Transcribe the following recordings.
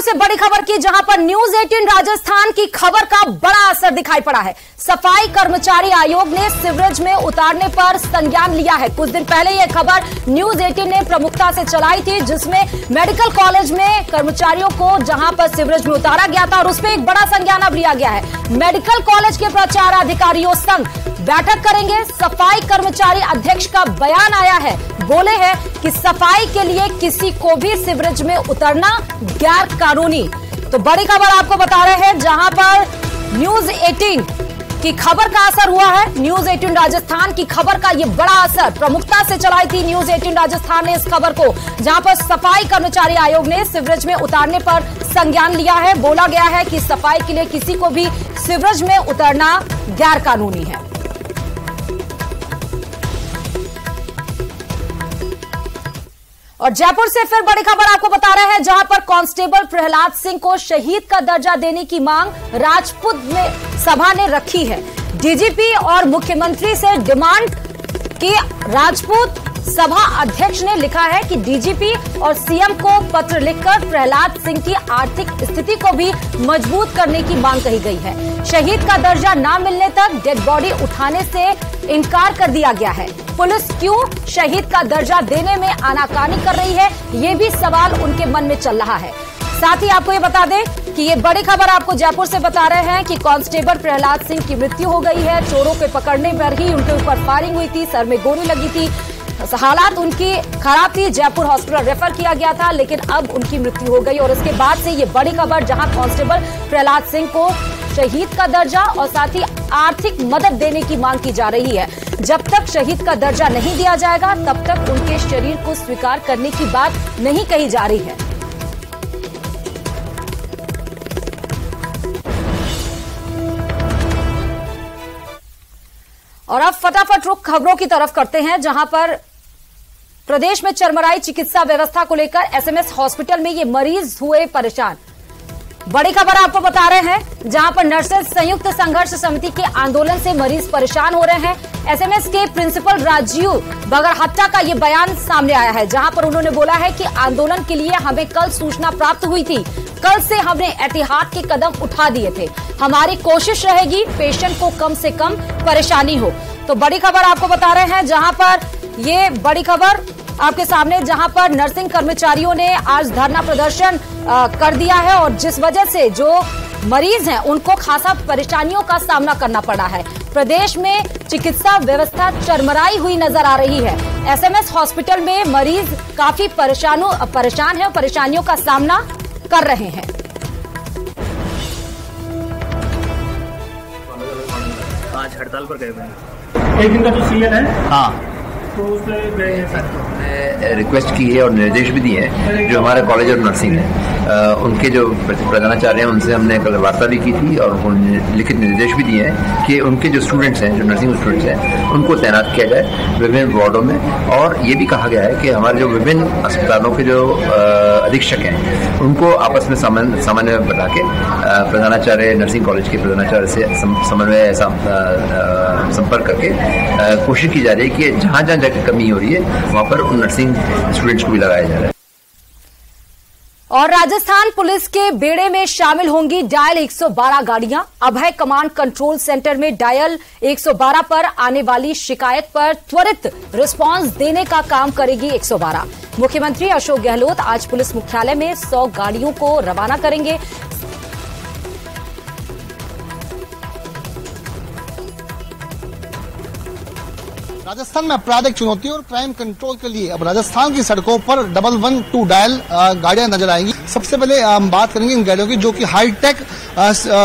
से बड़ी खबर की, जहां पर न्यूज 18 राजस्थान की खबर का बड़ा असर दिखाई पड़ा है। सफाई कर्मचारी आयोग ने सीवरेज में उतारने पर संज्ञान लिया है। कुछ दिन पहले यह खबर न्यूज 18 ने प्रमुखता से चलाई थी, जिसमें मेडिकल कॉलेज में कर्मचारियों को जहां पर सीवरेज में उतारा गया था और उसमें एक बड़ा संज्ञान अब लिया गया है। मेडिकल कॉलेज के प्राचार्य अधिकारियों संघ बैठक करेंगे। सफाई कर्मचारी अध्यक्ष का बयान आया है, बोले हैं कि सफाई के लिए किसी को भी सीवरेज में उतरना गैर कानूनी। तो बड़ी खबर आपको बता रहे हैं, जहां पर न्यूज 18 की खबर का असर हुआ है। न्यूज 18 राजस्थान की खबर का यह बड़ा असर, प्रमुखता से चलाई थी न्यूज 18 राजस्थान ने इस खबर को, जहां पर सफाई कर्मचारी आयोग ने सीवरेज में उतारने पर संज्ञान लिया है। बोला गया है कि सफाई के लिए किसी को भी सीवरेज में उतरना गैर कानूनी है। और जयपुर से फिर बड़ी खबर आपको बता रहे हैं, जहां पर कांस्टेबल प्रहलाद सिंह को शहीद का दर्जा देने की मांग राजपूत में सभा ने रखी है। डीजीपी और मुख्यमंत्री से डिमांड की राजपूत सभा अध्यक्ष ने लिखा है कि डीजीपी और सीएम को पत्र लिखकर प्रहलाद सिंह की आर्थिक स्थिति को भी मजबूत करने की मांग कही गई है। शहीद का दर्जा न मिलने तक डेड बॉडी उठाने से इनकार कर दिया गया है। पुलिस क्यों शहीद का दर्जा देने में आनाकानी कर रही है, ये भी सवाल उनके मन में चल रहा है। साथ ही आपको ये बता दें कि ये बड़ी खबर आपको जयपुर से बता रहे हैं कि कांस्टेबल प्रहलाद सिंह की मृत्यु हो गई है। चोरों के पकड़ने पर ही उनके ऊपर फायरिंग हुई थी, सर में गोली लगी थी, हालात उनकी खराब थी, जयपुर हॉस्पिटल रेफर किया गया था, लेकिन अब उनकी मृत्यु हो गई। और इसके बाद से ये बड़ी खबर, जहां कांस्टेबल प्रहलाद सिंह को शहीद का दर्जा और साथ ही आर्थिक मदद देने की मांग की जा रही है। जब तक शहीद का दर्जा नहीं दिया जाएगा, तब तक उनके शरीर को स्वीकार करने की बात नहीं कही जा रही है। और अब फटाफट रुख खबरों की तरफ करते हैं, जहां पर प्रदेश में चरमराई चिकित्सा व्यवस्था को लेकर एसएमएस हॉस्पिटल में ये मरीज हुए परेशान। बड़ी खबर आपको बता रहे हैं, जहां पर नर्सेज संयुक्त संघर्ष समिति के आंदोलन से मरीज परेशान हो रहे हैं। एसएमएस के प्रिंसिपल राजीव बगड़हट्टा का ये बयान सामने आया है, जहां पर उन्होंने बोला है कि आंदोलन के लिए हमें कल सूचना प्राप्त हुई थी, कल से हमने एहतियात के कदम उठा दिए थे। हमारी कोशिश रहेगी पेशेंट को कम से कम परेशानी हो। तो बड़ी खबर आपको बता रहे हैं, जहां पर ये बड़ी खबर आपके सामने, जहां पर नर्सिंग कर्मचारियों ने आज धरना प्रदर्शन कर दिया है और जिस वजह से जो मरीज हैं उनको खासा परेशानियों का सामना करना पड़ा है। प्रदेश में चिकित्सा व्यवस्था चरमराई हुई नजर आ रही है। एसएमएस हॉस्पिटल में मरीज काफी परेशान है और परेशानियों का सामना कर रहे हैं। आज हड़ताल पर गए हुए एक दिन का जो सीएल है, हाँ, तो उसमें गए हैं सर। रिक्वेस्ट की है और निर्देश भी दिए हैं। जो हमारे कॉलेज ऑफ नर्सिंग है, उनके जो प्रधानाचार्य हैं, उनसे हमने कल वार्ता भी की थी और उन्होंने लिखित निर्देश भी दिए हैं कि उनके जो स्टूडेंट्स हैं, जो नर्सिंग स्टूडेंट्स हैं, उनको तैनात किया जाए विभिन्न वार्डों में। और ये भी कहा गया है कि हमारे जो विभिन्न अस्पतालों के जो अधीक्षक हैं, उनको आपस में समन्वय बना के प्रधानाचार्य, नर्सिंग कॉलेज के प्रधानाचार्य से समन्वय संपर्क करके कोशिश की जा रही है कि जहां जहां जाकर कमी हो रही है वहां पर उन नर्सिंग स्टूडेंट्स को भी लगाया जा रहा है। और राजस्थान पुलिस के बेड़े में शामिल होंगी डायल 112 गाड़ियां। अभय कमांड कंट्रोल सेंटर में डायल 112 पर आने वाली शिकायत पर त्वरित रिस्पांस देने का काम करेगी 112। मुख्यमंत्री अशोक गहलोत आज पुलिस मुख्यालय में 100 गाड़ियों को रवाना करेंगे। राजस्थान में आपराधिक चुनौती और क्राइम कंट्रोल के लिए अब राजस्थान की सड़कों पर 112 डायल गाड़ियां नजर आएंगी। सबसे पहले हम बात करेंगे इन गाड़ियों की, जो कि हाईटेक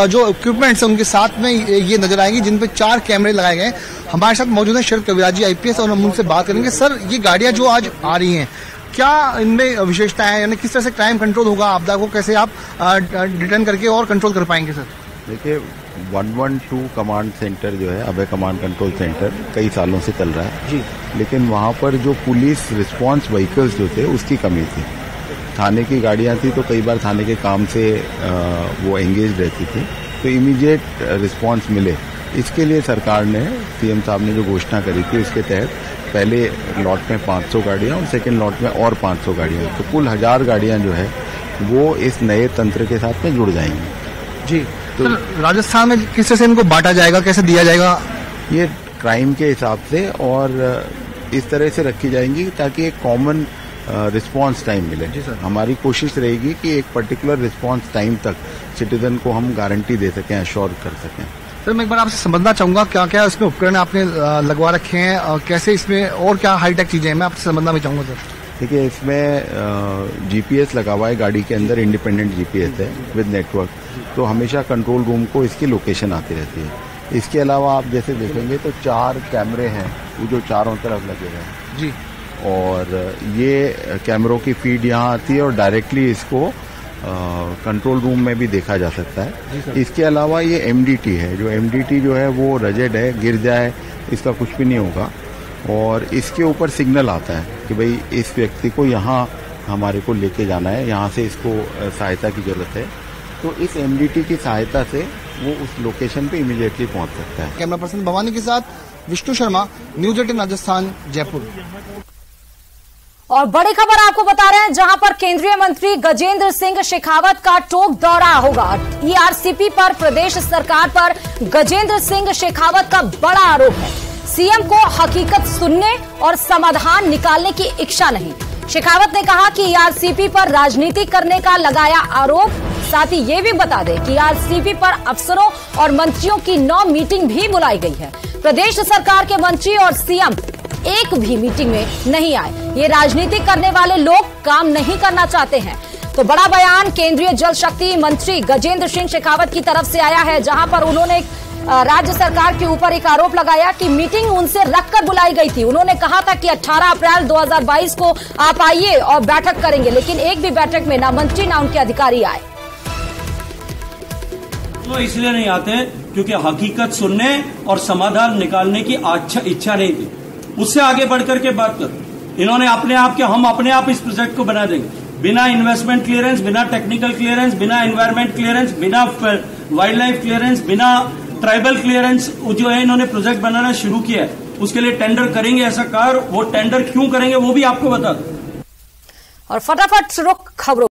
जो इक्विपमेंट्स हैं उनके साथ में ये नजर आएंगी, जिन पे 4 कैमरे लगाए गए। हमारे साथ मौजूद है शरद कविराज जी, IPS, और हम उनसे बात करेंगे। सर, ये गाड़ियां जो आज आ रही हैं, क्या इनमें विशेषता है, यानी किस तरह से क्राइम कंट्रोल होगा, आपदा को कैसे आप डिटेक्ट करके और कंट्रोल कर पाएंगे? सर देखिए, 112 कमांड सेंटर जो है, अभय कमांड कंट्रोल सेंटर, कई सालों से चल रहा है जी, लेकिन वहाँ पर जो पुलिस रिस्पांस व्हीकल्स जो थे उसकी कमी थी। थाने की गाड़ियाँ थी तो कई बार थाने के काम से वो एंगेज रहती थी, तो इमीडिएट रिस्पांस मिले। इसके लिए सरकार ने, सीएम साहब ने जो घोषणा करी थी, उसके तहत पहले लॉट में 500 गाड़ियाँ और सेकेंड लॉट में और 500 गाड़ियाँ, तो कुल 1000 गाड़ियाँ जो है वो इस नए तंत्र के साथ में जुड़ जाएंगे। जी, तो राजस्थान में किस तरह से इनको बांटा जाएगा, कैसे दिया जाएगा? ये क्राइम के हिसाब से और इस तरह से रखी जाएंगी ताकि एक कॉमन रिस्पांस टाइम मिले। जी सर। हमारी कोशिश रहेगी कि एक पर्टिकुलर रिस्पांस टाइम तक सिटीजन को हम गारंटी दे सकें, अश्योर कर सकें। सर, मैं एक बार आपसे समझना चाहूंगा क्या क्या इसमें उपकरण आपने लगवा रखे हैं और कैसे इसमें और क्या हाईटेक चीजें हैं, मैं आपसे समझना भी चाहूंगा सर। देखिए, इसमें जीपीएस लगा हुआ है गाड़ी के अंदर, इंडिपेंडेंट जीपीएस है विद नेटवर्क, तो हमेशा कंट्रोल रूम को इसकी लोकेशन आती रहती है। इसके अलावा आप जैसे देखेंगे तो 4 कैमरे हैं वो जो चारों तरफ लगे हैं जी, और ये कैमरों की फीड यहाँ आती है और डायरेक्टली इसको कंट्रोल रूम में भी देखा जा सकता है। इसके अलावा ये एमडीटी है, जो एमडीटी जो है वो रजेड है, गिर जाए इसका कुछ भी नहीं होगा, और इसके ऊपर सिग्नल आता है कि भाई इस व्यक्ति को यहाँ हमारे को लेके जाना है, यहाँ से इसको सहायता की जरूरत है, तो इस एमडीटी की सहायता से वो उस लोकेशन पे इमीडिएटली पहुंच सकता है। कैमरा पर्सन भवानी के साथ विष्णु शर्मा, न्यूज 18 राजस्थान, जयपुर। और बड़ी खबर आपको बता रहे हैं, जहां पर केंद्रीय मंत्री गजेंद्र सिंह शेखावत का टोक दौरा होगा। ईआरसीपी पर प्रदेश सरकार पर गजेंद्र सिंह शेखावत का बड़ा आरोप है। सीएम को हकीकत सुनने और समाधान निकालने की इच्छा नहीं। शेखावत ने कहा कि ईआरसीपी पर राजनीति करने का लगाया आरोप। साथ ही ये भी बता दें कि ईआरसीपी पर अफसरों और मंत्रियों की 9 मीटिंग भी बुलाई गई है। प्रदेश सरकार के मंत्री और सीएम एक भी मीटिंग में नहीं आए। ये राजनीति करने वाले लोग काम नहीं करना चाहते हैं। तो बड़ा बयान केंद्रीय जल शक्ति मंत्री गजेंद्र सिंह शेखावत की तरफ से आया है, जहां पर उन्होंने राज्य सरकार के ऊपर एक आरोप लगाया कि मीटिंग उनसे रखकर बुलाई गई थी। उन्होंने कहा था कि 18 अप्रैल 2022 को आप आइए और बैठक करेंगे, लेकिन एक भी बैठक में ना मंत्री ना उनके अधिकारी आए। वो इसलिए नहीं आते क्योंकि हकीकत सुनने और समाधान निकालने की इच्छा नहीं थी। उससे आगे बढ़कर के बात कर, इन्होंने अपने आप के हम अपने आप इस प्रोजेक्ट को बना देंगे, बिना इन्वेस्टमेंट क्लियरेंस, बिना टेक्निकल क्लियरेंस, बिना एनवायरमेंट क्लियरेंस, बिना वाइल्ड लाइफ क्लियरेंस, बिना ट्राइबल क्लियरेंस, जो है इन्होंने प्रोजेक्ट बनाना शुरू किया है। उसके लिए टेंडर करेंगे ऐसा कार, वो टेंडर क्यों करेंगे वो भी आपको बता दूं। और फटाफट रुक खबरों